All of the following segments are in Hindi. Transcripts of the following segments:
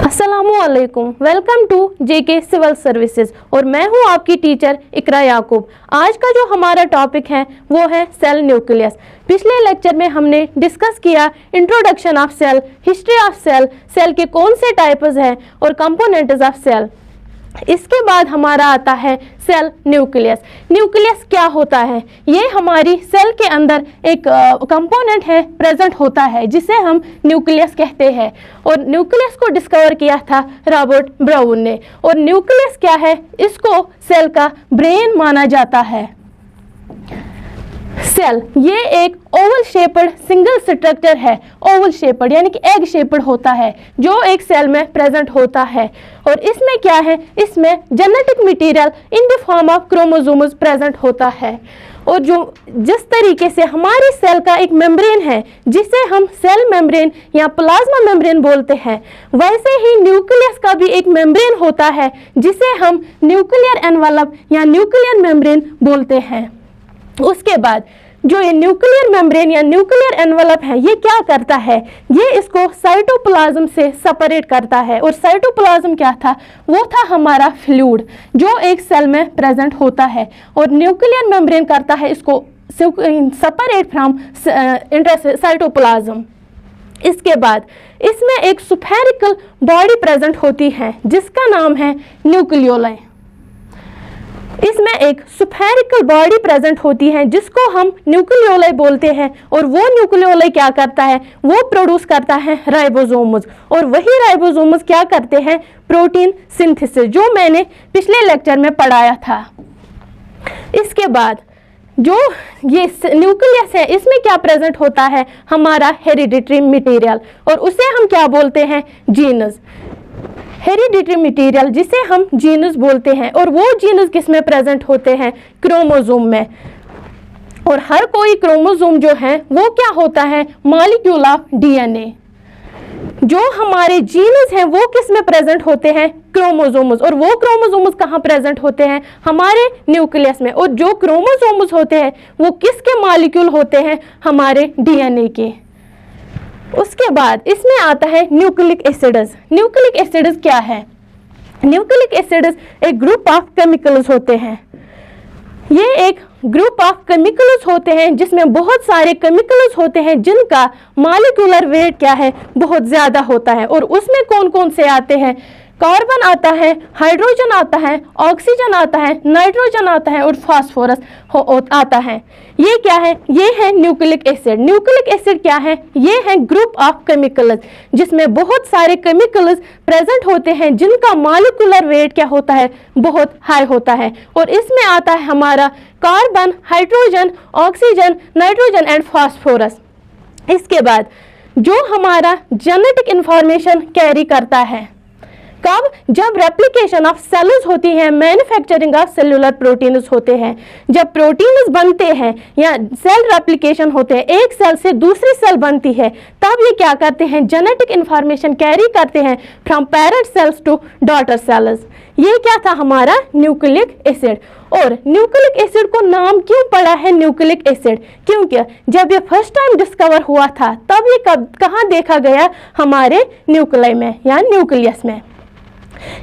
अस्सलामुअलैकुम, welcome to JK civil services और मैं हूं आपकी टीचर इकरा याकूब। आज का जो हमारा टॉपिक है वो है सेल न्यूक्लियस। पिछले लेक्चर में हमने डिस्कस किया introduction of cell, history of cell, cell के कौन से टाइप्स हैं और कंपोनेंट्स ऑफ सेल। इसके बाद हमारा आता है सेल न्यूक्लियस। न्यूक्लियस क्या होता है? ये हमारी सेल के अंदर एक कंपोनेंट है, प्रेजेंट होता है, जिसे हम न्यूक्लियस कहते हैं। और न्यूक्लियस को डिस्कवर किया था रॉबर्ट ब्राउन ने। और न्यूक्लियस क्या है? इसको सेल का ब्रेन माना जाता है। सेल ये एक ओवल शेप्ड सिंगल स्ट्रक्चर है। ओवल शेप्ड यानी कि एग शेप्ड होता है जो एक सेल में प्रेजेंट होता है। और इसमें क्या है? इसमें genetic material in the form of chromosomes present होता है। और जो जिस तरीके से हमारी सेल का एक मेम्ब्रेन है जिसे हम सेल मेम्ब्रेन या प्लाज्मा मेम्ब्रेन बोलते हैं, वैसे ही न्यूक्लियस का भी एक मेम्ब्रेन होता है जिसे हम न्यूक्लियर एनवलप या न्यूक्लियर मेम्ब्रेन बोलते हैं। उसके बाद जो ये न्यूक्लियर मेम्ब्रेन या न्यूक्लियर एनवलप है, ये क्या करता है? ये इसको साइटोप्लाज्म से सेपरेट करता है। और साइटोप्लाज्म क्या था? वो था हमारा फ्लूइड जो एक सेल में प्रेजेंट होता है। और न्यूक्लियर मेम्ब्रेन करता है इसको सेपरेट फ्रॉम साइटोप्लाज्म। इसके बाद इसमें एक स्फेरिकल बॉडी प्रेजेंट होती है जिसका नाम है न्यूक्लियोलाई। इसमें एक स्फेरिकल बॉडी प्रेजेंट होती है जिसको हम न्यूक्लियोलाई बोलते हैं। और वो न्यूक्लियोलाई क्या करता है? वो प्रोड्यूस करता है राइबोसोम्स। और वही राइबोसोम्स क्या करते हैं? प्रोटीन सिंथेसिस, जो मैंने पिछले लेक्चर में पढ़ाया था। इसके बाद जो ये न्यूक्लियस है, इसमें क्या प्रेजेंट होता है? हमारा हेरिडिटरी मटेरियल, और उसे हम क्या बोलते हैं? जीनस। हेरिडिटरी मटेरियल जिसे हम जीनस बोलते हैं। और वो जीनस किस में प्रेजेंट होते हैं? क्रोमोसोम में। और हर कोई क्रोमोसोम जो है वो क्या होता है? Molecule of DNA. जो हमारे जीनस हैं वो किस में प्रेजेंट होते हैं? क्रोमोसोम्स। और वो क्रोमोसोम्स कहाँ प्रेजेंट होते हैं? हमारे न्यूक्लियस में। और जो क्रोमोसोम्स होते हैं वो किसके मॉलिक्यूल होते हैं? हमारे डीएनए के। उसके बाद इसमें आता है न्यूक्लिक एसिड्स। न्यूक्लिक एसिड्स क्या है? न्यूक्लिक एसिड्स एक ग्रुप ऑफ केमिकल्स होते हैं। ये एक ग्रुप ऑफ केमिकल्स होते हैं जिसमें बहुत सारे केमिकल्स होते हैं जिनका मॉलिक्यूलर वेट क्या है? बहुत ज्यादा होता है। और उसमें कौन कौन से आते हैं? कार्बन आता है, हाइड्रोजन आता है, ऑक्सीजन आता है, नाइट्रोजन आता है और फास्फोरस आता है। ये क्या है? ये है न्यूक्लिक एसिड। न्यूक्लिक एसिड क्या है? ये है ग्रुप ऑफ केमिकल्स जिसमें बहुत सारे केमिकल्स प्रेजेंट होते हैं जिनका मॉलिक्यूलर वेट क्या होता है? बहुत हाई होता है। और इसमें आता है हमारा carbon, hydrogen, oxygen, nitrogen and phosphorus. इसके बाद जो हमारा जेनेटिक इंफॉर्मेशन कैरी करता है, कब? जब रेप्लिकेशन ऑफ सेल्स होती है, मैन्युफैक्चरिंग ऑफ सेलुलर प्रोटीन्स होते हैं। जब प्रोटीन्स बनते हैं या सेल रेप्लिकेशन होते हैं, एक सेल से दूसरी सेल बनती है, तब ये क्या करते हैं? जेनेटिक इंफॉर्मेशन कैरी करते हैं from parent cells to daughter cells. ये क्या था? हमारा न्यूक्लिक एसिड। और न्यूक्लिक एसिड को नाम क्यों पड़ा है न्यूक्लिक एसिड? क्योंकि जब ये फर्स्ट टाइम डिस्कवर हुआ था तब ये कहाँ देखा गया? हमारे न्यूक्लियस में या न्यूक्लियस में।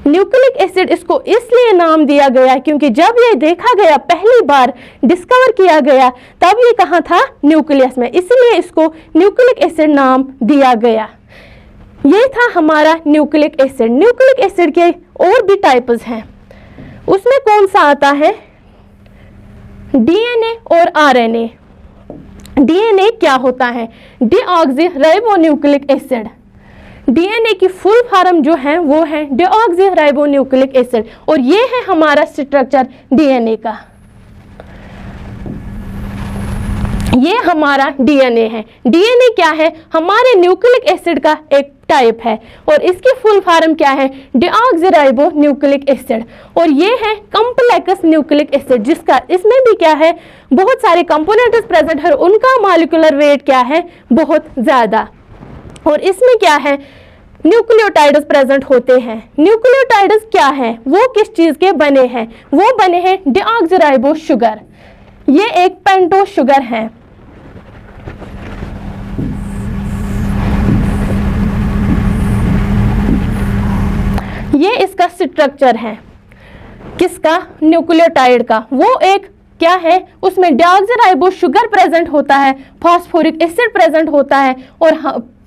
न्यूक्लिक एसिड इसको इसलिए नाम दिया गया क्योंकि जब ये देखा गया, पहली बार डिस्कवर किया गया, तब ये कहाँ था? न्यूक्लियस में। इसलिए इसको न्यूक्लिक एसिड नाम दिया गया। ये था हमारा न्यूक्लिक एसिड। न्यूक्लिक एसिड के और भी टाइप्स हैं। उसमें कौन सा आता है? डीएनए और आरएनए। डीएनए क्या होता है? Deoxyribonucleic acid. डीएनए की फुल फॉर्म जो है वो है डीऑक्सीराइबोन्यूक्लिक एसिड। और ये है हमारा स्ट्रक्चर डीएनए का। ये हमारा डीएनए है। डीएनए क्या है? हमारे न्यूक्लिक एसिड का एक टाइप है। और इसकी फुल फॉर्म क्या है? Deoxyribonucleic acid. और ये है कॉम्प्लेक्स न्यूक्लिक एसिड जिसका इसमें भी क्या है? बहुत सारे कंपोनेंट्स प्रेजेंट है। उनका मॉलिक्यूलर वेट क्या है? बहुत ज्यादा। और इसमें क्या है? न्यूक्लियोटाइड्स प्रेजेंट होते हैं। न्यूक्लियोटाइड्स क्या है? वो किस चीज के बने हैं? वो बने हैं डीऑक्सीराइबो शुगर। ये एक पेंटो शुगर है। ये इसका स्ट्रक्चर है, किसका, न्यूक्लियोटाइड का। वो एक क्या है, उसमें डीऑक्सीराइबोस शुगर प्रेजेंट होता है, फास्फोरिक एसिड प्रेजेंट होता है और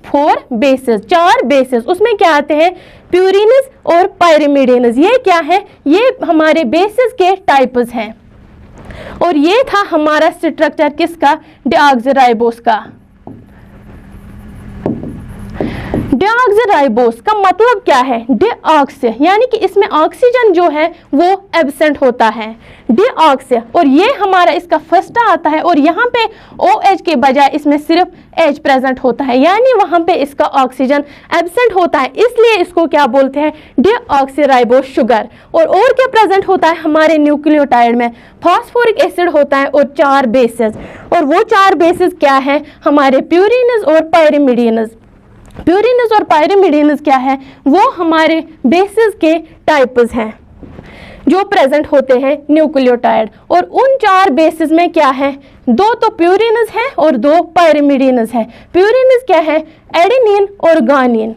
4 बेसेस, 4 बेसेस उसमें क्या आते हैं, प्यूरिनस और पायरिमिडिनस। ये क्या है, ये हमारे बेसेस के टाइप्स हैं। और ये था हमारा स्ट्रक्चर किसका, डीऑक्सीराइबोस का। डीऑक्सीराइबोस का मतलब क्या है, डीऑक्सी, यानी कि इसमें ऑक्सीजन जो है वो एब्सेंट होता है, डीऑक्सी। और ये हमारा इसका फर्स्ट आता है और यहाँ पे OH के बजाय इसमें सिर्फ H प्रेजेंट होता है, यानी वहाँ पे इसका ऑक्सीजन एब्सेंट होता है, इसलिए इसको क्या बोलते हैं, डीऑक्सीराइबोस शुगर। और क्या प्रेजेंट होता है हमारे न्यूक्लियोटाइड में, फास्फोरिक एसिड होता है और 4 बेसेस। और वो 4 बेसेस क्या है, हमारे प्यूरिनस और पायरिमिडिनस। प्यूरिनस और पायरिमिडिनस क्या है, वो हमारे बेसिस के टाइप्स हैं जो प्रेजेंट होते हैं न्यूक्लियोटाइड। और उन 4 बेसिस में क्या है, 2 तो प्यूरिनस है और 2 पायरिमिडिनस है। प्यूरिनस क्या है, एडेनिन और गानिन,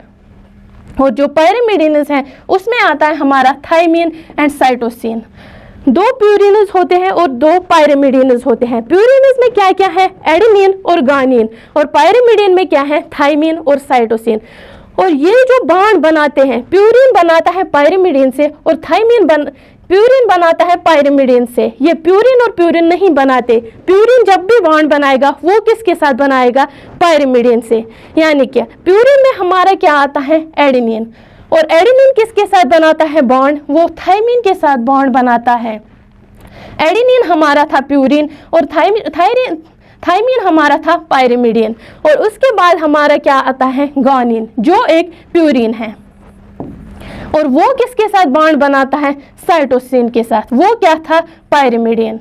और जो पायरिमिडिनस है उसमें आता है हमारा थायमिन एंड साइटोसिन। 2 प्यूरिनस होते हैं और 2 पायरिमिडिनस होते हैं। प्यूरिनस में क्या क्या है, एडेनिन और गानिन, और पायरिमिडिन में क्या है, थायमिन और साइटोसिन। और ये जो बॉन्ड बनाते हैं, प्यूरिन बनाता है पायरिमिडिन से और प्यूरिन बनाता है पायरिमिडिन से। ये प्यूरिन और प्यूरिन नहीं बनाते, प्यूरिन जब भी बॉन्ड बनाएगा वो किसके साथ बनाएगा, पायरिमिडिन से। यानी क्या, प्यूरिन में हमारा क्या आता है, एडेनिन, और एडेनिन किसके साथ बनाता है बॉन्ड, वो थायमिन के साथ बॉन्ड बनाता है। एडेनिन हमारा था प्यूरिन और थायमिन हमारा था पायरिमिडिन। और उसके बाद हमारा क्या आता है, गानिन, जो एक प्यूरिन है, और वो किसके साथ बॉन्ड बनाता है, साइटोसिन के साथ, वो क्या था, पायरिमिडिन।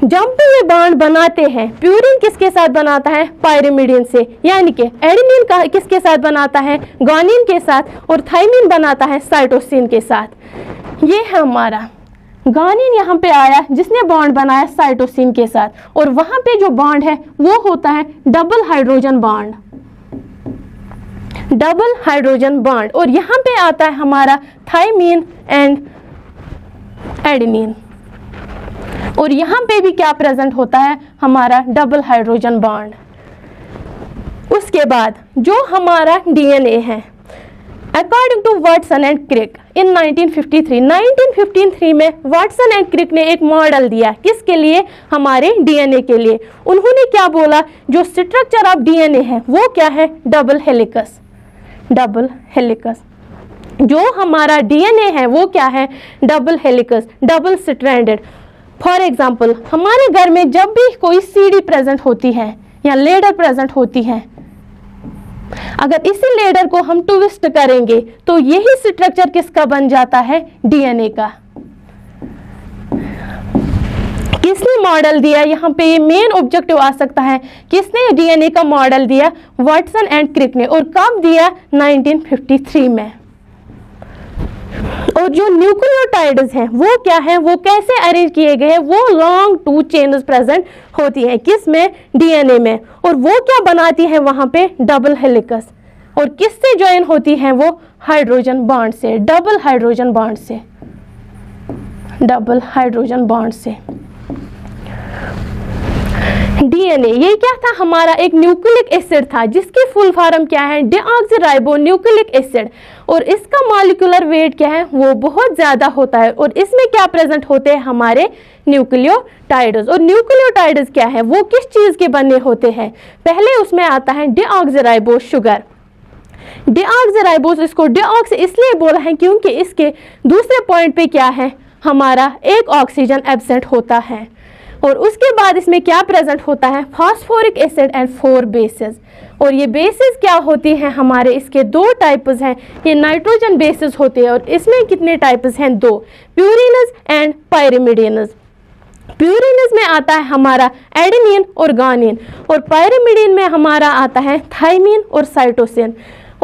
जब भी ये बॉन्ड बनाते हैं, प्यूरिन किसके साथ बनाता है, पायरिमिडिन से, यानी कि एडेनिन का किसके साथ बनाता है, गानिन के साथ, और थायमिन बनाता है साइटोसिन के साथ। ये है हमारा गानिन, यहाँ पे आया जिसने बॉन्ड बनाया साइटोसिन के साथ, और वहां पे जो बॉन्ड है वो होता है double hydrogen bond, double hydrogen bond. और यहाँ पे आता है हमारा थायमिन एंड एडेनिन, और यहाँ पे भी क्या प्रेजेंट होता है, हमारा डबल हाइड्रोजन बॉन्ड। उसके बाद जो हमारा DNA है, according to Watson and Crick in 1953 में वाटसन एंड क्रिक ने एक मॉडल दिया, किसके लिए, हमारे DNA के लिए। उन्होंने क्या बोला, जो स्ट्रक्चर ऑफ DNA है वो क्या है, डबल हेलिकस, डबल हेलिकस। जो हमारा DNA है वो क्या है, double helix, double stranded. For example, हमारे घर में जब भी कोई सीढ़ी प्रेजेंट होती है या लेडर प्रेजेंट होती है, अगर इसी लेडर को हम ट्विस्ट करेंगे तो यही स्ट्रक्चर किसका बन जाता है, DNA का। किसने मॉडल दिया, यहाँ पे ये मेन ऑब्जेक्टिव आ सकता है, किसने DNA का मॉडल दिया, वाटसन एंड क्रिक ने। और कब दिया, 1953 में। और जो न्यूक्लियोटाइड्स हैं वो क्या है, वो कैसे अरेंज किए गए हैं, वो लॉन्ग 2 चेन्स प्रेजेंट होती है, किस में, DNA में। और वो क्या बनाती है वहां पे, डबल हेलिकस, और किससे ज्वाइन होती है, वो हाइड्रोजन बॉन्ड से, डबल हाइड्रोजन बॉन्ड से, डबल हाइड्रोजन बॉन्ड से। DNA ये क्या था, हमारा एक न्यूक्लिक एसिड था, जिसकी फुल फॉर्म क्या है, डीऑक्सीराइबो न्यूक्लिक एसिड। और इसका मॉलिक्यूलर वेट क्या है, वो बहुत ज्यादा होता है। और इसमें क्या प्रेजेंट होते हैं, हमारे न्यूक्लियोटाइड्स। और न्यूक्लियोटाइड्स क्या है, वो किस चीज के बने होते हैं, पहले उसमें आता है डीऑक्सीराइबोस शुगर। डीऑक्सीराइबोस, इसको डीऑक्सी इसलिए बोला है क्योंकि इसके दूसरे पॉइंट पे क्या है, हमारा एक ऑक्सीजन एब्सेंट होता है। और उसके बाद इसमें क्या प्रेजेंट होता है, फास्फोरिक एसिड एंड 4 बेसेस। और ये बेसिस क्या होती हैं, हमारे इसके 2 टाइप्स हैं, ये नाइट्रोजन बेसिस होते हैं। और इसमें कितने टाइप्स हैं, 2, प्यूरिनस एंड पायरिमिडिनस। प्यूरिनस में आता है हमारा एडेनिन और गानिन, और पायरिमिडिन में हमारा आता है थायमिन और साइटोसिन।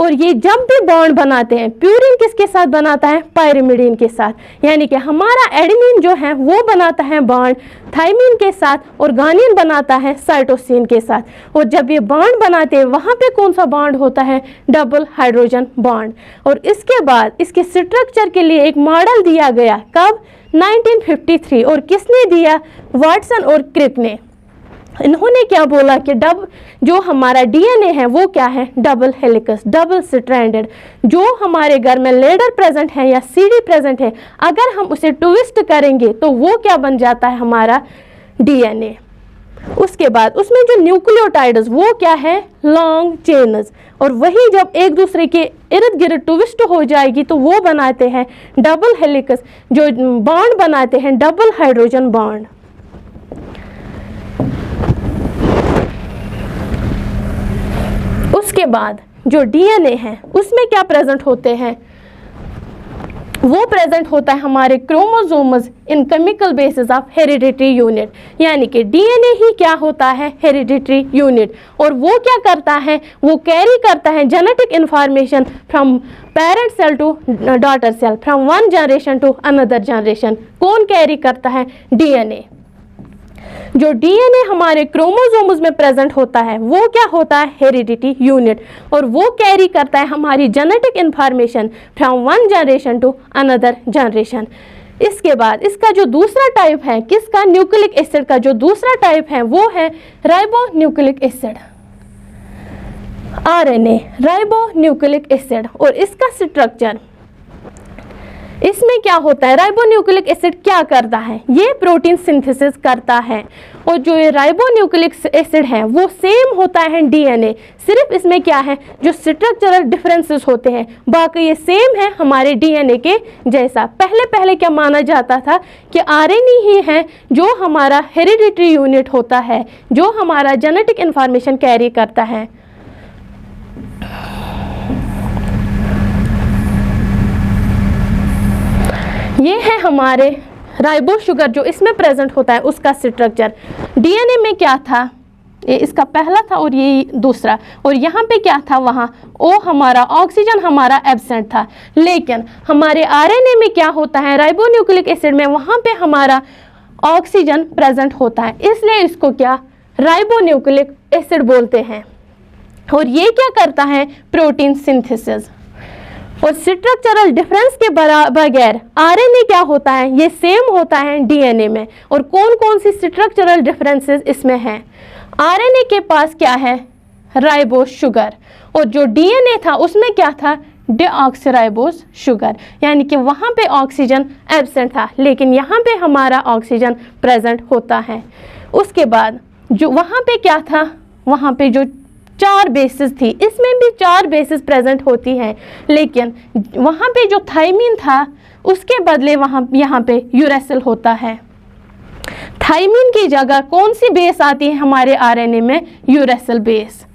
और ये जब भी बॉन्ड बनाते हैं, प्यूरिन किसके साथ बनाता है? पायरिमिडीन के साथ, यानी कि हमारा एडेनिन जो है वो बनाता है बॉन्ड थाइमिन के साथ और गानिन बनाता है साइटोसिन के साथ। और जब ये बॉन्ड बनाते हैं वहाँ पे कौन सा बॉन्ड होता है? Double hydrogen bond. और इसके बाद इसके स्ट्रक्चर के लिए एक मॉडल दिया गया, कब? 1953। और किसने दिया? वाटसन और क्रिक ने। इन्होंने क्या बोला कि जो हमारा डीएनए है वो क्या है? Double helix, double stranded. जो हमारे घर में लेडर प्रेजेंट है या सीडी प्रेजेंट है, अगर हम उसे ट्विस्ट करेंगे तो वो क्या बन जाता है? हमारा डीएनए। उसके बाद उसमें जो न्यूक्लियोटाइड्स वो क्या है? Long chains. और वही जब एक दूसरे के इर्द गिर्द ट्विस्ट हो जाएगी तो वो बनाते हैं डबल हेलिकस, जो बॉन्ड बनाते हैं डबल हाइड्रोजन बॉन्ड। उसके बाद जो डीएनए है उसमें क्या प्रेजेंट होते हैं? वो प्रेजेंट होता है हमारे chromosomes in chemical basis of hereditary unit, यानी कि डीएनए ही क्या होता है? Hereditary unit. और वो क्या करता है? वो कैरी करता है genetic information from parent cell to daughter cell, from one generation to another generation. कौन कैरी करता है? डीएनए। जो डीएनए हमारे क्रोमोसोम्स में प्रेजेंट होता है वो क्या होता है? Heredity unit. और वो कैरी करता है हमारी genetic information from one generation to another generation. इसके बाद इसका जो दूसरा टाइप है किसका? न्यूक्लिक एसिड का जो दूसरा टाइप है वो है ribonucleic acid, RNA, ribonucleic acid. और इसका स्ट्रक्चर, इसमें क्या होता है? राइबोन्यूक्लिक एसिड क्या करता है? ये प्रोटीन सिंथेसिस करता है। और जो ये राइबोन्यूक्लिक एसिड है वो सेम होता है डीएनए, सिर्फ इसमें क्या है? जो स्ट्रक्चरल डिफरेंसेस होते हैं, बाकी ये सेम है हमारे डीएनए के जैसा। पहले क्या माना जाता था कि आरएनए ही है जो हमारा हेरिडिटरी यूनिट होता है, जो हमारा जेनेटिक इंफॉर्मेशन कैरी करता है। ये है हमारे राइबो शुगर जो इसमें प्रेजेंट होता है, उसका स्ट्रक्चर। डीएनए में क्या था? ये इसका पहला था और ये दूसरा। और यहाँ पे क्या था? वहाँ ओ हमारा ऑक्सीजन हमारा एब्सेंट था। लेकिन हमारे आरएनए में क्या होता है? राइबोन्यूक्लिक एसिड में वहाँ पे हमारा ऑक्सीजन प्रेजेंट होता है, इसलिए इसको क्या? राइबोन्यूक्लिक एसिड बोलते हैं। और ये क्या करता है? Protein synthesis. और स्ट्रक्चरल डिफरेंस के बगैर आरएनए क्या होता है? ये सेम होता है डीएनए में। और कौन कौन सी स्ट्रक्चरल डिफरेंसेस इसमें हैं? आरएनए के पास क्या है? Ribose sugar. और जो डीएनए था उसमें क्या था? डीऑक्सीराइबोस शुगर, यानी कि वहाँ पे ऑक्सीजन एब्सेंट था लेकिन यहाँ पे हमारा ऑक्सीजन प्रेजेंट होता है। उसके बाद जो वहाँ पे क्या था? वहाँ पे जो 4 बेसिस थी, इसमें भी 4 बेसिस प्रेजेंट होती हैं, लेकिन वहाँ पे जो थाइमिन था उसके बदले यहाँ पे यूरेसिल होता है। थाइमिन की जगह कौन सी बेस आती है हमारे आरएनए में? Uracil base,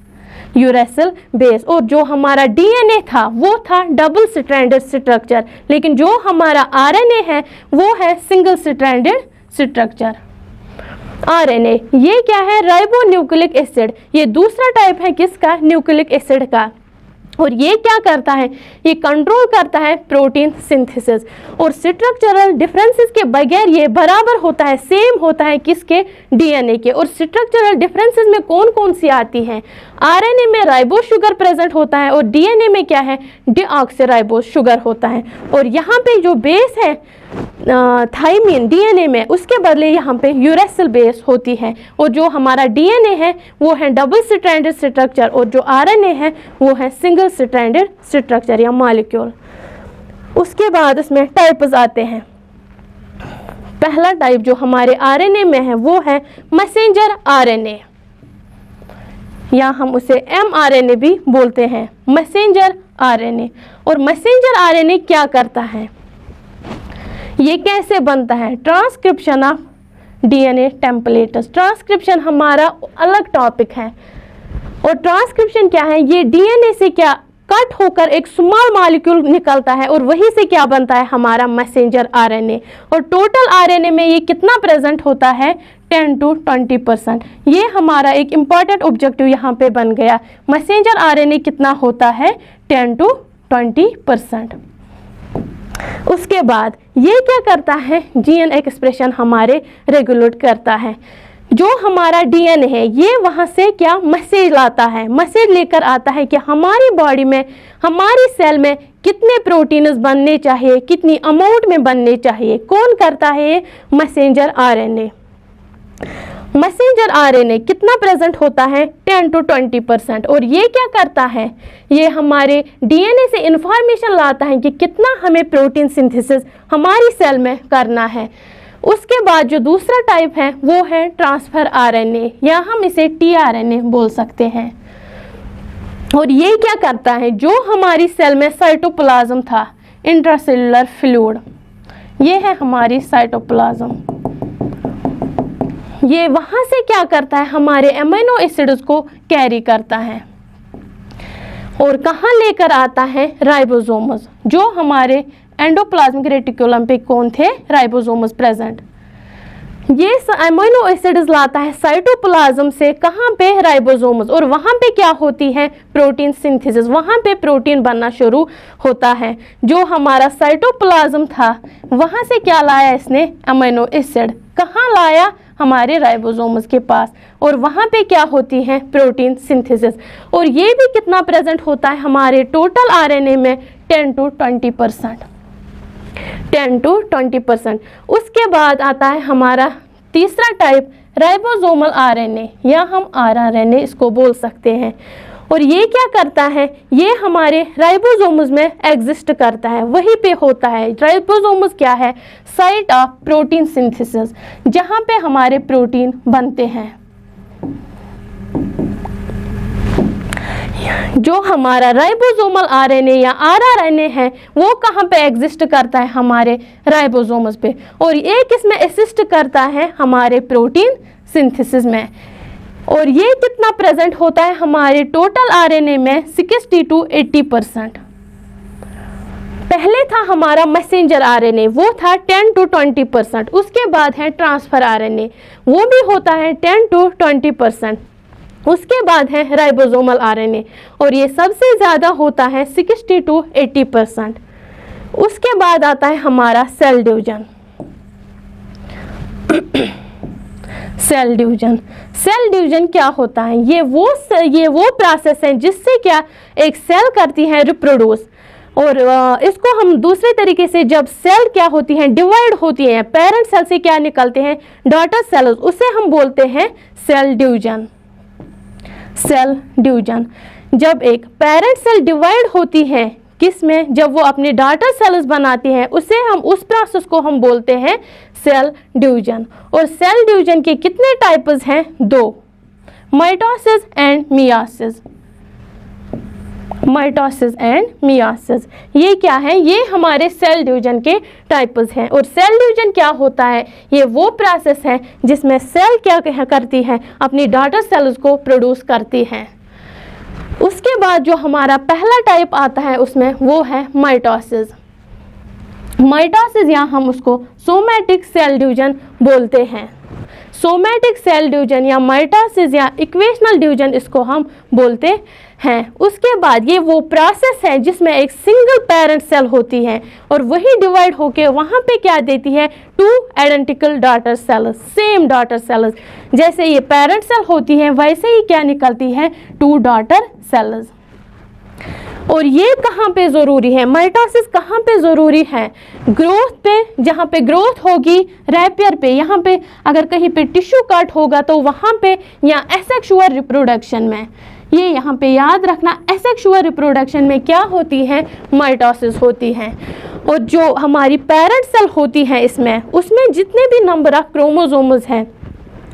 uracil base. और जो हमारा डीएनए था वो था डबल स्ट्रैंडेड स्ट्रक्चर, लेकिन जो हमारा आरएनए है वो है सिंगल स्ट्रैंडेड स्ट्रक्चर। आरएनए ये क्या है? Ribonucleic acid. ये दूसरा टाइप है किसका? न्यूक्लिक एसिड का। और ये क्या करता है? ये कंट्रोल करता है प्रोटीन सिंथेसिस। और स्ट्रक्चरल डिफरेंसेस के बगैर ये बराबर होता है, सेम होता है किसके? डीएनए के। और स्ट्रक्चरल डिफरेंसेस में कौन कौन सी आती हैं? आरएनए में राइबोस शुगर प्रेजेंट होता है और डीएनए में क्या है? डीऑक्सीराइबोस शुगर होता है। और यहाँ पे जो बेस है थाइमिन डीएनए में, उसके बदले यहाँ पे यूरेसिल बेस होती है। और जो हमारा डीएनए है वो है डबल स्ट्रैंडेड स्ट्रक्चर और जो आरएनए है वो है सिंगल स्ट्रैंडेड स्ट्रक्चर या मॉलिक्यूल। उसके बाद इसमें टाइप्स आते हैं। पहला टाइप जो हमारे आरएनए में है वो है मैसेंजर आरएनए, या हम उसे एमआरएनए भी बोलते हैं, मैसेंजर आरएनए। और मैसेंजर आरएनए क्या करता है? ये कैसे बनता है? Transcription of DNA templates. Transcription हमारा अलग टॉपिक है। और ट्रांसक्रिप्शन क्या है? ये डीएनए से क्या कट होकर एक स्मॉल मॉलिक्यूल निकलता है और वहीं से क्या बनता है, हमारा मैसेंजर आरएनए। और टोटल आरएनए में ये कितना प्रेजेंट होता है, 10 to 20%। ये हमारा एक इम्पॉर्टेंट ऑब्जेक्टिव यहाँ पे बन गया। मैसेंजर आरएनए कितना होता है, 10 to 20%। उसके बाद ये क्या करता है, जीन एक्सप्रेशन हमारे रेगुलेट करता है। जो हमारा डीएनए है ये वहाँ से क्या मैसेज लाता है, मैसेज लेकर आता है कि हमारी बॉडी में, हमारी सेल में कितने प्रोटीन्स बनने चाहिए, कितनी अमाउंट में बनने चाहिए। कौन करता है ये, मैसेंजर आरएनए। मैसेंजर आरएनए कितना प्रेजेंट होता है, 10 to 20%। और ये क्या करता है, ये हमारे डीएनए से इंफॉर्मेशन लाता है कि कितना हमें प्रोटीन सिंथेसिस हमारी सेल में करना है। उसके बाद जो दूसरा टाइप है वो है ट्रांसफर आरएनए, या हम इसे टीआरएनए बोल सकते हैं। और ये क्या करता है, जो हमारी सेल में साइटोप्लाज्म था, इंट्रासेलुलर फ्लूइड, ये है हमारी साइटोप्लाज्म, ये वहाँ से क्या करता है, हमारे अमीनो एसिड्स को कैरी करता है और कहाँ लेकर आता है, राइबोसोमस। जो हमारे एंडोप्लाज्मिक रेटिकुलम पे कौन थे, राइबोसोमस प्रेजेंट। ये अमीनो एसिड्स लाता है साइटोप्लाज्म से, कहाँ पे, राइबोसोमस। और वहाँ पे क्या होती है, प्रोटीन सिंथेसिस, वहाँ पे प्रोटीन बनना शुरू होता है। जो हमारा साइटोप्लाज्म था वहाँ से क्या लाया इसने, अमीनो एसिड, कहाँ लाया, हमारे राइबोसोमस के पास। और वहाँ पे क्या होती है, प्रोटीन सिंथेसिस। और ये भी कितना प्रेजेंट होता है हमारे टोटल आरएनए में, 10 to 20%, 10 to 20%। उसके बाद आता है हमारा तीसरा टाइप, राइबोसोमल आरएनए, या हम आरआरएनए इसको बोल सकते हैं। और ये क्या करता है, ये हमारे राइबोसोमस में एग्जिस्ट करता है, वहीं पे होता है। राइबोसोमस क्या है, साइट ऑफ प्रोटीन सिंथेसिस, जहाँ पे हमारे प्रोटीन बनते हैं। जो हमारा राइबोसोमल आरएनए या आरआरएनए है वो कहाँ पे एग्जिस्ट करता है, हमारे राइबोसोमस पे। और एक इसमें असिस्ट करता है हमारे प्रोटीन सिंथेसिस में। और ये कितना प्रेजेंट होता है हमारे टोटल आरएनए में, 60 to 80%। पहले था हमारा मैसेंजर आरएनए, वो था 10 to 20%। उसके बाद है ट्रांसफर आरएनए, वो भी होता है 10 to 20%। उसके बाद है राइबोसोमल आरएनए, और ये सबसे ज़्यादा होता है 60 to 80%। उसके बाद आता है हमारा cell division. Cell division, cell division क्या होता है, ये वो प्रोसेस है जिससे क्या एक सेल करती है रिप्रोड्यूस। और इसको हम दूसरे तरीके से, जब सेल क्या होती है, डिवाइड होती है, पेरेंट सेल से क्या निकलते हैं, डॉटर सेल्स, उसे हम बोलते हैं सेल डिवीजन। सेल डिवीजन, जब एक पेरेंट सेल डिवाइड होती है, किस में, जब वो अपने डॉटर सेल्स बनाती है, उसे हम, उस प्रोसेस को हम बोलते हैं सेल डिवीजन। और सेल डिवीजन के कितने टाइप्स हैं, 2, mitosis and meiosis. Mitosis and meiosis, ये क्या है, ये हमारे सेल डिवीजन के टाइप्स हैं। और सेल डिवीजन क्या होता है, ये वो प्रोसेस है जिसमें सेल क्या करती है, अपनी डॉटर सेल्स को प्रोड्यूस करती है। उसके बाद जो हमारा पहला टाइप आता है उसमें वो है माइटोसिस। माइटोसिस या हम उसको सोमैटिक सेल डिवीजन बोलते हैं। सोमैटिक सेल डिवीजन या माइटोसिस या इक्वेशनल डिवीजन इसको हम बोलते हैं। उसके बाद ये वो प्रोसेस है जिसमें एक सिंगल पेरेंट सेल होती है और वही डिवाइड होके वहाँ पे क्या देती है, 2 identical daughter cells, same daughter cells. जैसे ये पेरेंट सेल होती है वैसे ही क्या निकलती है, 2 डॉटर सेल्स। और ये कहाँ पे ज़रूरी है, माइटोसिस कहाँ पे ज़रूरी है, ग्रोथ पे, जहाँ पे ग्रोथ होगी रैपियर पे, यहाँ पे अगर कहीं पे टिश्यू कट होगा तो वहाँ पे, या एसेक्सुअल रिप्रोडक्शन में, ये यहाँ पे याद रखना, एसेक्सुअल रिप्रोडक्शन में क्या होती है, माइटोसिस होती है। और जो हमारी पेरेंट सेल होती है इसमें, उसमें जितने भी नंबर ऑफ क्रोमोसोम्स हैं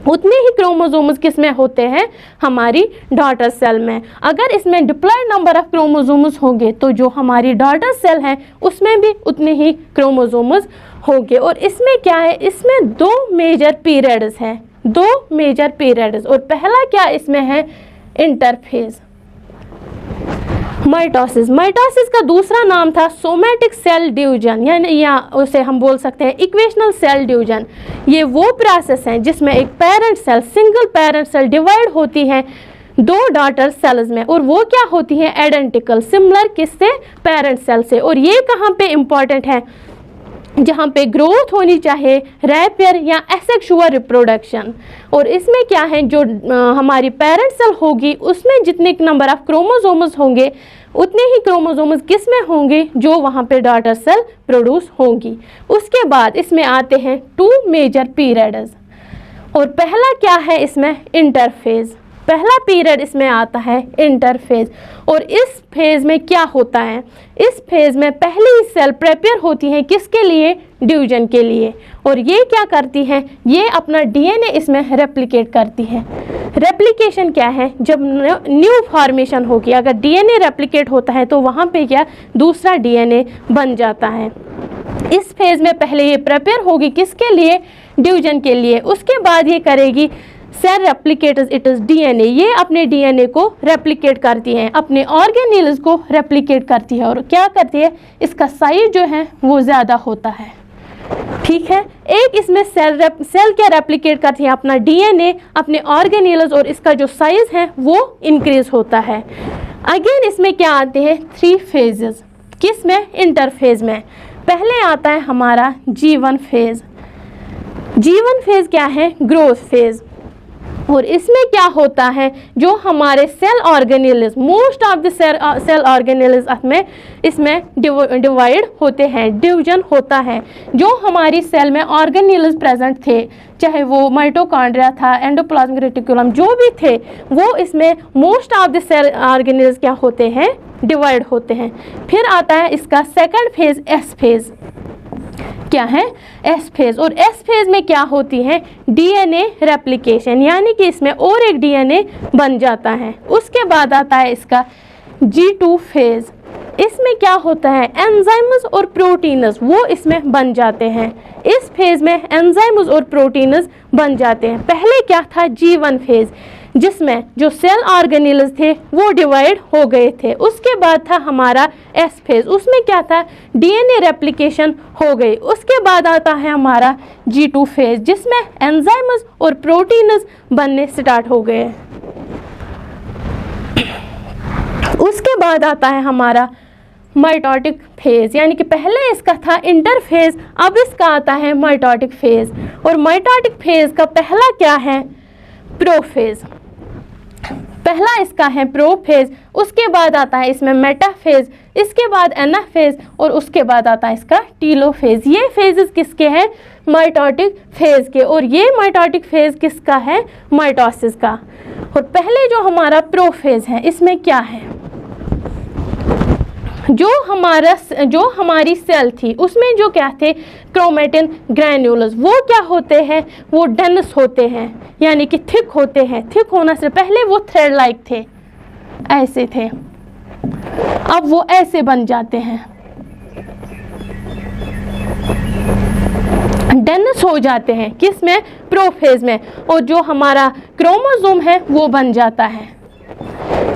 उतने ही क्रोमोसोम्स किसमें होते हैं, हमारी डॉटर सेल में। अगर इसमें डिप्लॉयड नंबर ऑफ क्रोमोसोम्स होंगे तो जो हमारी डॉटर सेल है उसमें भी उतने ही क्रोमोसोम्स होंगे। और इसमें क्या है, इसमें 2 मेजर पीरियड्स हैं, 2 मेजर पीरियड्स। और पहला क्या इसमें है, इंटरफेज। माइटोसिस। माइटोसिस का दूसरा नाम था सोमैटिक सेल डिवीजन, यानी या उसे हम बोल सकते हैं इक्वेशनल सेल डिवीजन। ये वो प्रोसेस है जिसमें एक parent cell, single parent cell divide होती है दो डॉटर सेल्स में, और वो क्या होती है, आइडेंटिकल, सिमिलर किससे, पेरेंट सेल से। और ये कहाँ पे इंपॉर्टेंट है, जहाँ पे ग्रोथ होनी चाहिए, रैपियर या एसेक्सुअल रिप्रोडक्शन। और इसमें क्या है, जो हमारी पेरेंट सेल होगी उसमें जितने नंबर ऑफ क्रोमोसोम्स होंगे उतने ही क्रोमोसोम्स किस में होंगे, जो वहाँ पे डॉटर सेल प्रोड्यूस होंगी। उसके बाद इसमें आते हैं 2 मेजर पीरियड्स, और पहला क्या है इसमें, इंटरफेज। पहला पीरियड इसमें आता है इंटरफेज। और इस फेज में क्या होता है, इस फेज में पहली सेल प्रिपेयर होती है किसके लिए, डिवीजन के लिए। और ये क्या करती है, ये अपना डीएनए इसमें रेप्लिकेट करती है। रेप्लिकेशन क्या है, जब न्यू फॉर्मेशन होगी, अगर डीएनए रेप्लिकेट होता है तो वहाँ पे क्या दूसरा डीएनए बन जाता है। इस फेज में पहले ये प्रिपेयर होगी किसके लिए, डिवीजन के लिए। उसके बाद ये करेगी cell replicates it is DNA, ये अपने डीएनए को रेप्लिकेट करती है, अपने ऑर्गेनेल्स को रेप्लिकेट करती है। और क्या करती है, इसका साइज जो है वो ज़्यादा होता है। ठीक है, एक इसमें सेल क्या रेप्लिकेट करती है, अपना डीएनए, अपने ऑर्गेनेल्स, और इसका जो साइज है वो इंक्रीज होता है। अगेन इसमें क्या आते हैं, 3 फेजेस, किस में, इंटरफेज में। पहले आता है हमारा G1 फेज। G1 फेज क्या है, ग्रोथ फेज। और इसमें क्या होता है, जो हमारे cell organelles, most of the cell organelles में इसमें डिवाइड होते हैं, डिवीजन होता है। जो हमारी सेल में ऑर्गेनेल्स प्रेजेंट थे, चाहे वो माइटोकॉन्ड्रिया था, एंडोप्लाज्मिक रेटिकुलम, जो भी थे, वो इसमें most of the cell organelles क्या होते हैं, डिवाइड होते हैं। फिर आता है इसका सेकंड फेज, एस फेज। क्या है, एस फेज। और एस फेज में क्या होती है, डीएनए रेप्लिकेशन, यानी कि इसमें और एक डीएनए बन जाता है। उसके बाद आता है इसका G2 फेज। इसमें क्या होता है, एंजाइम्स और प्रोटीन्स वो इसमें बन जाते हैं। इस फेज में एंजाइम्स और प्रोटीन्स बन जाते हैं। पहले क्या था, G1 फेज, जिसमें जो सेल ऑर्गेनेल्स थे वो डिवाइड हो गए थे। उसके बाद था हमारा एस फेज, उसमें क्या था, डीएनए रेप्लिकेशन हो गई। उसके बाद आता है हमारा G2 फेज, जिसमें एंजाइम्स और प्रोटीन्स बनने स्टार्ट हो गए। उसके बाद आता है हमारा माइटोटिक फेज, यानी कि पहले इसका था इंटरफेज, अब इसका आता है माइटोटिक फेज। और माइटोटिक फेज का पहला क्या है, प्रोफेज। पहला इसका है प्रोफेज। उसके बाद आता है इसमें मेटाफेज, इसके बाद एनाफेज, और उसके बाद आता है इसका टीलोफेज। ये फेजेस किसके हैं, माइटोटिक फेज के। और ये माइटोटिक फेज किसका है, माइटोसिस का। और पहले जो हमारा प्रोफेज है, इसमें क्या है, जो हमारी सेल थी उसमें जो क्या थे, क्रोमेटिन ग्रैन्यूल्स, वो क्या होते हैं, वो डेंस होते हैं, यानी कि थिक होते हैं। थिक होने से पहले वो थ्रेड लाइक थे, ऐसे थे, अब वो ऐसे बन जाते हैं, डेंस हो जाते हैं, किस में, प्रोफेज में। और जो हमारा क्रोमोसोम है वो बन जाता है,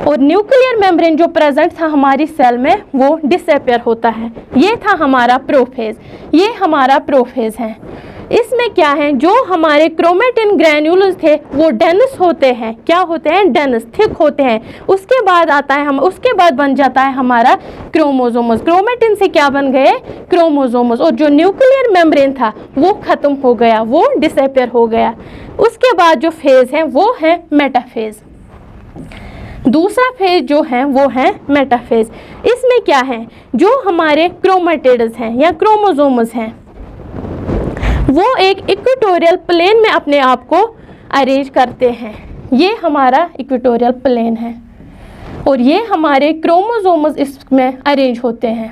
और न्यूक्लियर मेम्ब्रेन जो प्रेजेंट था हमारी सेल में वो डिसअपियर होता है। ये था हमारा प्रोफेज, ये हमारा प्रोफेज है। इसमें क्या है, जो हमारे क्रोमेटिन ग्रैन्यूल्स थे वो डेंस होते हैं, क्या होते हैं, डेंस, थिक होते हैं। उसके बाद आता है उसके बाद बन जाता है हमारा क्रोमोसोम्स। क्रोमेटिन से क्या बन गए, क्रोमोसोम्स। और जो न्यूक्लियर मेम्ब्रेन था वो खत्म हो गया, वो डिसअपियर हो गया। उसके बाद जो फेज है वो है मेटाफेज। दूसरा फेज जो है वो है मेटाफेज। इसमें क्या है, जो हमारे क्रोमेटिड्स हैं या क्रोमोसोम्स हैं वो एक इक्वेटोरियल प्लेन में अपने आप को अरेंज करते हैं। ये हमारा इक्वेटोरियल प्लेन है, और ये हमारे क्रोमोसोम्स इसमें अरेंज होते हैं,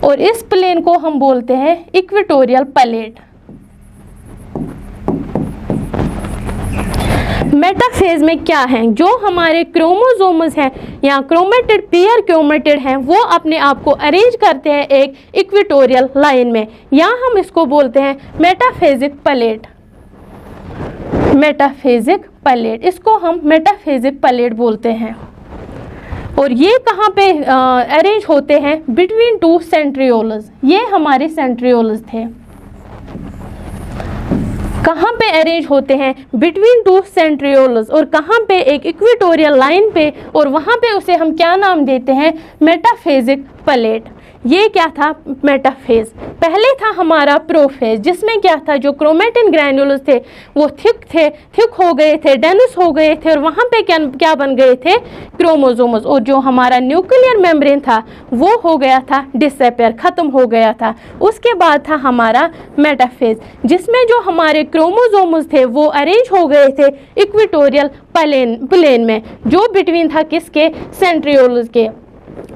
और इस प्लेन को हम बोलते हैं इक्वेटोरियल प्लेट। मेटाफेज में क्या है, जो हमारे क्रोमोसोम्स हैं या क्रोमेटिड, पेयर क्रोमेटिड हैं, वो अपने आप को अरेंज करते हैं एक इक्वेटोरियल लाइन में, या हम इसको बोलते हैं मेटाफेजिक प्लेट। मेटाफेजिक प्लेट, इसको हम मेटाफेजिक प्लेट बोलते हैं। और ये कहाँ पे अरेंज होते हैं? Between two centrioles. ये हमारे सेंट्रियोल्स थे, कहाँ पे अरेंज होते हैं? Between two centrioles. और कहाँ पे? एक इक्वेटोरियल लाइन पे, और वहाँ पे उसे हम क्या नाम देते हैं? Metaphasic plate. ये क्या था? मेटाफेज। पहले था हमारा प्रोफेज, जिसमें क्या था? जो क्रोमेटिन ग्रैन्युल्स थे वो थिक हो गए थे, डेंस हो गए थे, और वहाँ पे क्या बन गए थे? क्रोमोसोम्स। और जो हमारा न्यूक्लियर मेम्ब्रेन था वो हो गया था डिसअपियर, ख़त्म हो गया था। उसके बाद था हमारा मेटाफेज, जिसमें जो हमारे क्रोमोसोम्स थे वो अरेंज हो गए थे इक्वेटोरियल प्लेन में, जो बिटवीन था किसके? सेंट्रियोल्स के।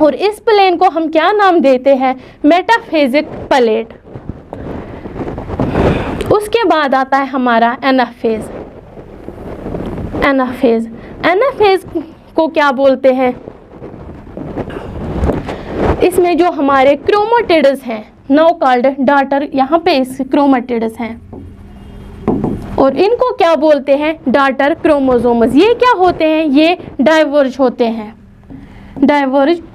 और इस प्लेन को हम क्या नाम देते हैं? Metaphasic plate. उसके बाद आता है हमारा एनाफेज। एनाफेज को क्या बोलते हैं? इसमें जो हमारे क्रोमेटिड्स हैं, नाउ कॉल्ड डॉटर, यहाँ पे इस क्रोमेटिड्स हैं, और इनको क्या बोलते हैं? Daughter chromosomes. ये क्या होते हैं? ये डाइवर्ज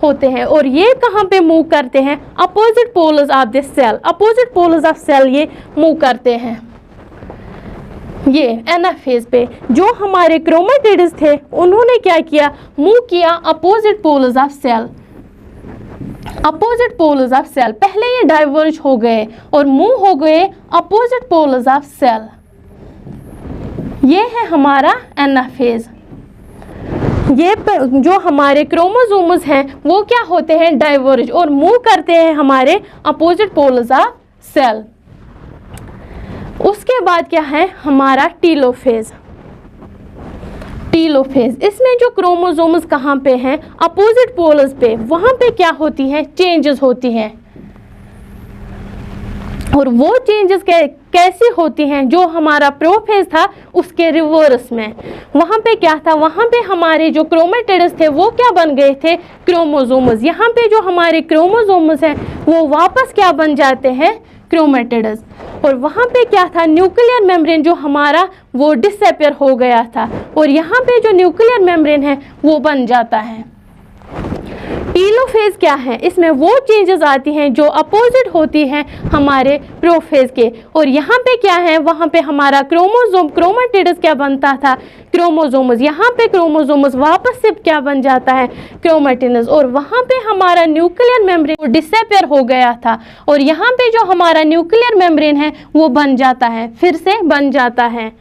होते हैं, और ये कहाँ पे मूव करते हैं? Opposite poles of the cell. Opposite poles of cell ये मूव करते हैं, ये एनाफेज पे। जो हमारे क्रोमेटिड्स थे उन्होंने क्या किया? मूव किया opposite poles of cell. Opposite poles of cell, पहले ये डाइवर्ज हो गए और मूव हो गए अपोजिट पोल्स ऑफ सेल। ये है हमारा एनाफेज। ये जो हमारे क्रोमोसोम्स हैं वो क्या होते हैं? डाइवर्ज, और मूव करते हैं हमारे अपोजिट पोल्स ऑफ सेल। उसके बाद क्या है? हमारा टीलोफेज। इसमें जो क्रोमोसोम्स कहाँ पे हैं? अपोजिट पोल्स पे। वहाँ पे क्या होती हैं? चेंजेस होती हैं। और वो चेंजेस कैसे होती हैं? जो हमारा प्रोफेज था उसके रिवर्स में। वहाँ पे क्या था? वहाँ पे हमारे जो क्रोमेटिड्स थे वो क्या बन गए थे? क्रोमोसोम्स। यहाँ पे जो हमारे क्रोमोसोम्स हैं वो वापस क्या बन जाते हैं? क्रोमेटिड्स। और वहाँ पे क्या था? न्यूक्लियर मेम्ब्रेन जो हमारा वो डिसअपियर हो गया था, और यहाँ पे जो न्यूक्लियर मेम्ब्रेन है वो बन जाता है। टीलोफेज क्या है? इसमें वो चेंजेस आती हैं जो अपोजिट होती हैं हमारे प्रोफेज के। और यहाँ पे क्या है? वहाँ पे हमारा क्रोमेटिड्स क्या बनता था? क्रोमोसोम्स। यहाँ पे क्रोमोसोम्स वापस से क्या बन जाता है? क्रोमेटिन्स। और वहाँ पे हमारा न्यूक्लियर मेम्ब्रेन डिसअपियर हो गया था, और यहाँ पे जो हमारा न्यूक्लियर मेम्ब्रेन है वो बन जाता है, फिर से बन जाता है।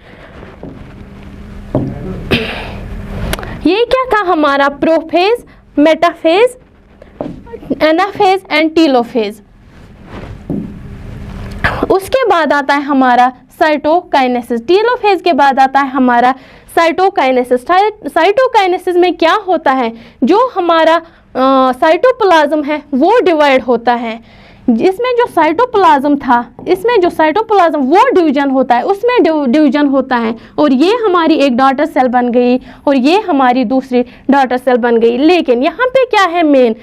ये क्या था हमारा? Prophase, metaphase, anaphase and telophase. उसके बाद आता है हमारा साइटोकाइनेसिस। टीलोफेज के बाद आता है हमारा साइटोकाइनेसिस। साइटोकाइनेसिस में क्या होता है? जो हमारा साइटोप्लाज्म है वो डिवाइड होता है। इसमें जो साइटोप्लाज्म था, इसमें जो साइटोप्लाज्म वो डिवीजन होता है, उसमें डिवीजन होता है, और ये हमारी एक डॉटर सेल बन गई और ये हमारी दूसरी डॉटर सेल बन गई। लेकिन यहाँ पे क्या है? मेन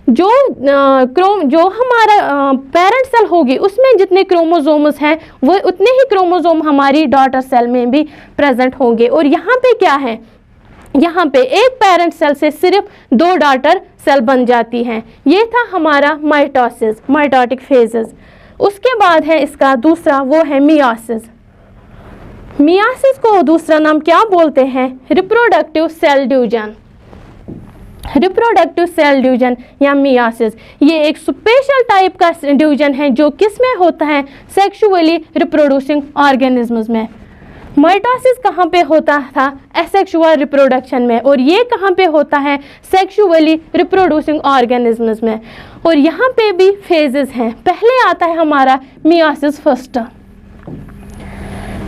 जो हमारा पेरेंट सेल होगी उसमें जितने क्रोमोसोम्स हैं वो उतने ही क्रोमोसोम हमारी डॉटर सेल में भी प्रेजेंट होंगे। और यहाँ पे क्या है? यहाँ पे एक पेरेंट सेल से सिर्फ 2 डॉटर सेल बन जाती हैं। ये था हमारा माइटोसिस, माइटोटिक फेजेस। उसके बाद है इसका दूसरा, वो है मियोसिस। मियोसिस को दूसरा नाम क्या बोलते हैं? Reproductive cell division. Reproductive cell division या मियोसिस, ये एक स्पेशल टाइप का डिवीजन है जो किस में होता है? सेक्सुअली रिप्रोड्यूसिंग ऑर्गेनिजम्स में। माइटोसिस कहाँ पे होता था? एसेक्सुअल रिप्रोडक्शन में। और ये कहाँ पे होता है? सेक्सुअली रिप्रोड्यूसिंग ऑर्गेनिजम्स में। और यहाँ पे भी फेजेस हैं। पहले आता है हमारा मियोसिस फर्स्ट।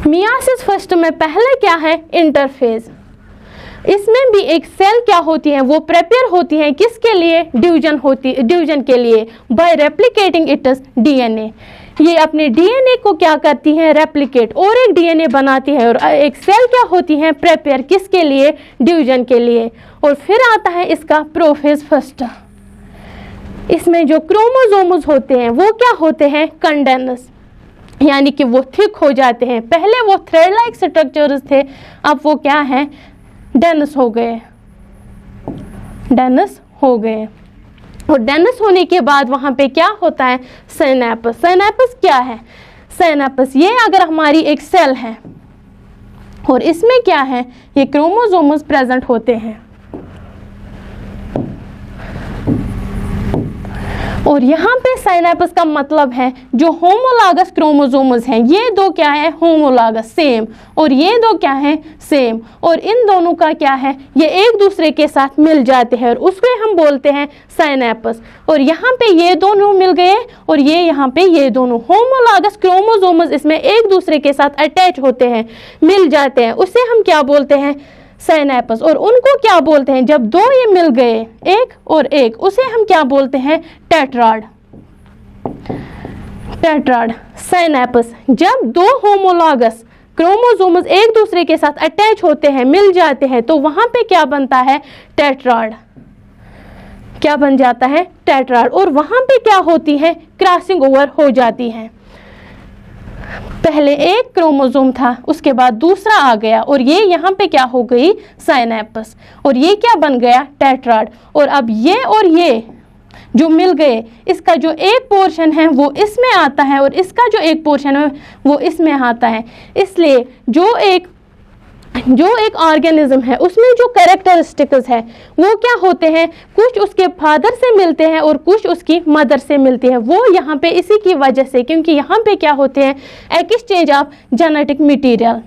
मियोसिस फर्स्ट में पहले क्या है? इंटरफेज। इसमें भी एक सेल क्या होती है? वो प्रिपेयर होती है किसके लिए? डिवीजन के लिए, बाय रेप्लिकेटिंग इट्स डीएनए। ये अपने डीएनए को क्या करती हैं? रेप्लिकेट, और एक डीएनए बनाती है। और एक सेल क्या होती है? प्रिपेयर किसके लिए? डिवीजन के लिए। और फिर आता है इसका प्रोफेज फर्स्ट। इसमें जो क्रोमोसोम्स होते हैं वो क्या होते हैं? कंडेंस, यानी कि वो थिक हो जाते हैं। पहले वो थ्रेड लाइक स्ट्रक्चर्स थे, अब वो क्या है? डेंस हो गए, डेंस हो गए। और डेनस होने के बाद वहाँ पे क्या होता है, सिनैप्स। सिनैप्स क्या है, सिनैप्स ये अगर हमारी एक सेल है और इसमें क्या है, ये क्रोमोसोम्स प्रेजेंट होते हैं और यहाँ पे सिनैप्स का मतलब है जो होमोलॉगस क्रोमोसोम्स हैं, ये दो क्या है, होमोलॉगस सेम, और ये दो क्या है, सेम, और इन दोनों का क्या है, ये एक दूसरे के साथ मिल जाते हैं और उसको हम बोलते हैं सिनैप्स। और यहाँ पे ये दोनों मिल गए और ये यहाँ पे ये दोनों होमोलॉगस क्रोमोसोम्स इसमें एक दूसरे के साथ अटैच होते हैं, मिल जाते हैं, उसे हम क्या बोलते हैं, सिनैप्स। और उनको क्या बोलते हैं, जब दो ये मिल गए एक और एक, उसे हम क्या बोलते हैं, टेट्राड। Tetrad synapse. जब दो होमोलॉगस क्रोमोसोम्स एक दूसरे के साथ अटैच होते हैं, मिल जाते हैं, तो वहां पे क्या बनता है, टेट्राड। क्या बन जाता है, टेट्राड। और वहां पे क्या होती है, क्रॉसिंग ओवर हो जाती है। पहले एक क्रोमोसोम था, उसके बाद दूसरा आ गया और ये यहाँ पे क्या हो गई, सिनैप्स, और ये क्या बन गया, टेट्राड। और अब ये और ये जो मिल गए, इसका जो एक पोर्शन है वो इसमें आता है और इसका जो एक पोर्शन है वो इसमें आता है। इसलिए जो एक ऑर्गेनिज्म है उसमें जो कैरेक्टरिस्टिक्स है वो क्या होते हैं, कुछ उसके फादर से मिलते हैं और कुछ उसकी मदर से मिलते हैं। वो यहाँ पे इसी की वजह से, क्योंकि यहाँ पे क्या होते हैं, exchange of genetic material,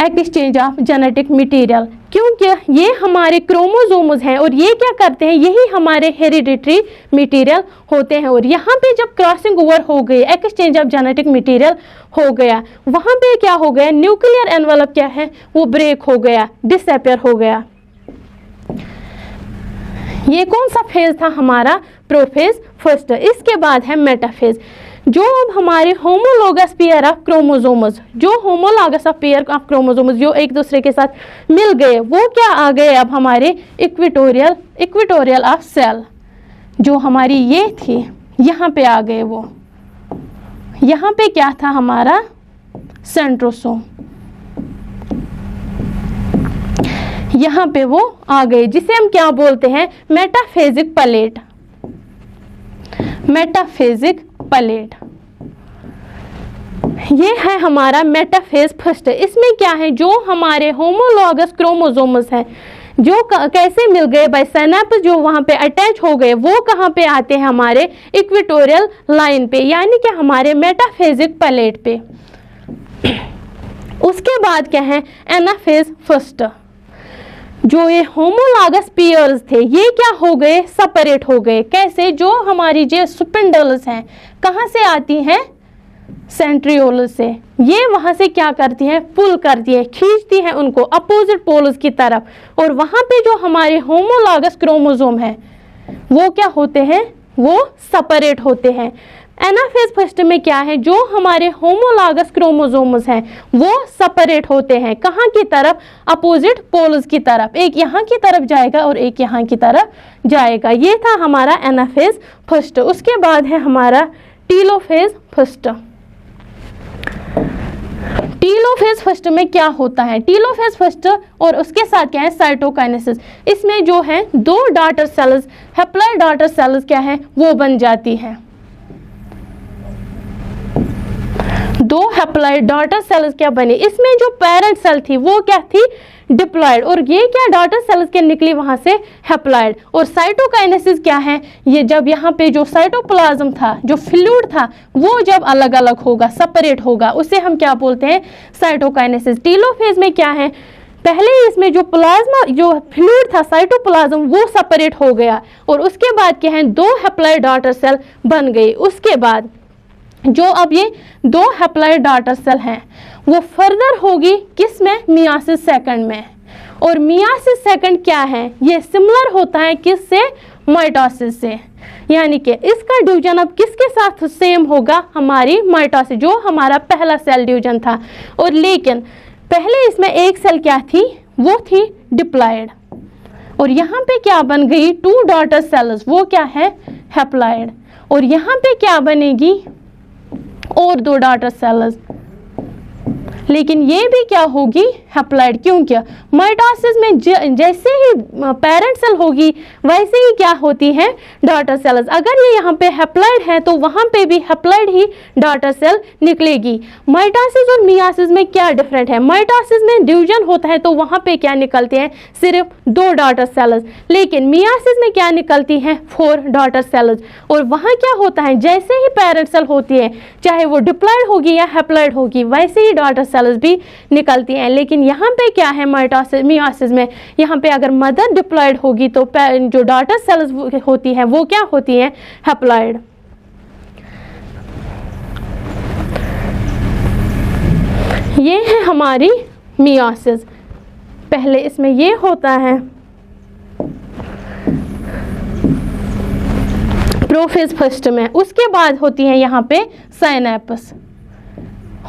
exchange of genetic material, क्योंकि ये हमारे क्रोमोसोम्स हैं और ये क्या करते हैं, यही हमारे हेरिडिटरी मटेरियल होते हैं। और यहाँ पे जब क्रॉसिंग ओवर हो गई, एक्सचेंज ऑफ जेनेटिक मटेरियल हो गया, वहाँ पे क्या हो गया, न्यूक्लियर एनवेलप क्या है, वो ब्रेक हो गया, डिसअपियर हो गया। ये कौन सा फेज था हमारा, प्रोफेज फर्स्ट। इसके बाद है मेटाफेज। जो अब हमारे होमोलॉगस पेयर ऑफ क्रोमोसोम्स, जो homologous of pair of chromosomes जो एक दूसरे के साथ मिल गए, वो क्या आ गए अब हमारे इक्वेटोरियल ऑफ सेल, जो हमारी ये थी यहाँ पे आ गए। वो यहाँ पे क्या था हमारा, सेंट्रोसोम, यहाँ पे वो आ गए, जिसे हम क्या बोलते हैं, मेटाफेजिक प्लेट। मेटाफेजिक प्लेट ये है हमारा मेटाफेज फर्स्ट। इसमें क्या है, जो हमारे होमोलॉगस क्रोमोसोम्स हैं जो कैसे मिल गए, बाय सिनैप्स, जो वहां पे अटैच हो गए, वो कहाँ पे आते हैं, हमारे इक्वेटोरियल लाइन पे, यानी कि हमारे मेटाफेजिक प्लेट पे। उसके बाद क्या है, एनाफेज फर्स्ट। जो ये होमोलॉगस पेयर्स थे ये क्या हो गए, सेपरेट हो गए। कैसे, जो हमारी जो स्पिंडल्स हैं कहाँ से आती हैं, सेंट्रियोल से, ये वहां से क्या करती हैं, पुल करती है, खींचती है उनको अपोजिट पोल्स की तरफ, और वहां पे जो हमारे होमोलॉगस क्रोमोसोम है वो क्या होते हैं, वो सेपरेट होते हैं। एनाफेज फर्स्ट में क्या है, जो हमारे होमोलॉगस क्रोमोसोम्स हैं वो सेपरेट होते हैं, कहाँ की तरफ, अपोजिट पोल्स की तरफ, एक यहाँ की तरफ जाएगा और एक यहाँ की तरफ जाएगा। ये था हमारा एनाफेज फर्स्ट। उसके बाद है हमारा टीलोफेज फर्स्ट। टीलोफेज फर्स्ट में क्या होता है, टीलोफेज फर्स्ट और उसके साथ क्या है, साइटोकाइनेसिस। इसमें जो है दो daughter cells, haploid daughter cells क्या है, वो बन जाती हैं। दो हैप्लॉइड डॉटर सेल्स क्या बनी, इसमें जो पेरेंट सेल थी वो क्या थी, डिप्लॉइड, और ये क्या डॉटर सेल्स के निकली वहां से हैप्लॉइड। और साइटोकाइनेसिस क्या है, ये जब यहाँ पे जो साइटोप्लाज्म था, जो फ्लूइड था, वो जब अलग अलग होगा, सेपरेट होगा, उसे हम क्या बोलते हैं, साइटोकाइनेसिस। टीलोफेज में क्या है, पहले इसमें जो प्लाज्मा, जो फ्लूइड था साइटोप्लाज्म, वो सेपरेट हो गया और उसके बाद क्या है, दो हैप्लॉइड डॉटर सेल बन गई। उसके बाद जो अब ये दो हैप्लॉइड डॉटर सेल हैं वो फर्दर होगी किस में, मियासिस सेकंड में। और मियासिस सेकंड क्या है, ये सिमिलर होता है किससे, माइटोसिस से, यानी कि इसका डिवीजन अब किसके साथ सेम होगा, हमारी माइटोसिस, जो हमारा पहला सेल डिवीजन था। और लेकिन पहले इसमें एक सेल क्या थी, वो थी डिप्लॉइड, और यहाँ पे क्या बन गई, टू डॉटर सेल्स, वो क्या है, हैप्लॉइड। और यहाँ पे क्या बनेगी, और दो डॉटर सेल्स, लेकिन ये भी क्या होगी, हैप्लॉइड। क्यों? क्या माइटोसिस में जैसे ही पेरेंट सेल होगी वैसे ही क्या होती है, डॉटर सेल्स। अगर ये यहाँ पे हैप्लॉइड है तो वहाँ पे भी हैप्लॉइड ही डॉटर सेल निकलेगी। माइटोसिस और मियोसिस में क्या डिफरेंट है, माइटोसिस में डिवीजन होता है तो वहाँ पे क्या निकलते हैं, सिर्फ 2 डॉटर सेल्स, लेकिन मियोसिस में क्या निकलती हैं, 4 डॉटर सेल्स। और वहाँ क्या होता है, जैसे ही पेरेंट सेल होती है चाहे वो डिप्लॉइड होगी या हैप्लॉइड होगी वैसे ही डॉटर सेल्स भी निकलती हैं। लेकिन यहाँ पे क्या है, माइटोसिस मियोसिस में यहाँ पे अगर मदर डिप्लॉइड होगी तो जो डॉटर सेल्स होती है वो क्या होती हैं, हैप्लॉइड। ये है हमारी मियोसिस। पहले इसमें ये होता है प्रोफेज फर्स्ट में, उसके बाद होती है यहाँ पे साइनेप्स।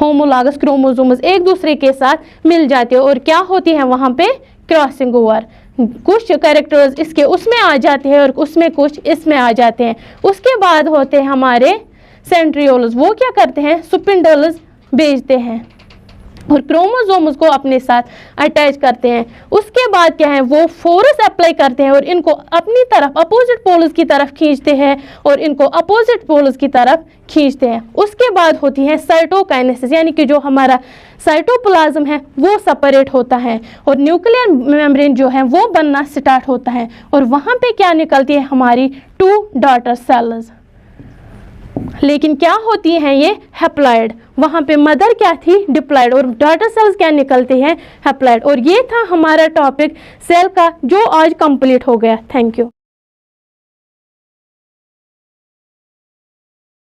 होमोलॉगस क्रोमोसोम्स एक दूसरे के साथ मिल जाते हैं और क्या होती है वहाँ पे, क्रॉसिंग ओवर। कुछ कैरेक्टर्स इसके उसमें आ जाते हैं और उसमें कुछ इसमें आ जाते हैं। उसके बाद होते हैं हमारे सेंट्रियोल्स, वो क्या करते हैं, स्पिंडल्स भेजते हैं और क्रोमोसोम्स को अपने साथ अटैच करते हैं। उसके बाद क्या है, वो फोर्स अप्लाई करते हैं और इनको अपनी तरफ अपोजिट पोल्स की तरफ खींचते हैं और इनको अपोजिट पोल्स की तरफ खींचते हैं। उसके बाद होती है साइटोकाइनेसिस, यानी कि जो हमारा साइटोप्लाज्म है वो सेपरेट होता है और न्यूक्लियर मेम्ब्रेन जो है वो बनना स्टार्ट होता है और वहाँ पे क्या निकलती है, हमारी 2 डॉटर सेल्स। लेकिन क्या होती हैं ये, हैप्लॉइड। वहाँ पे मदर क्या थी, डिप्लॉइड, और डॉटर सेल्स क्या निकलती हैं, हैप्लॉइड। और ये था हमारा टॉपिक सेल का जो आज कंप्लीट हो गया। Thank you.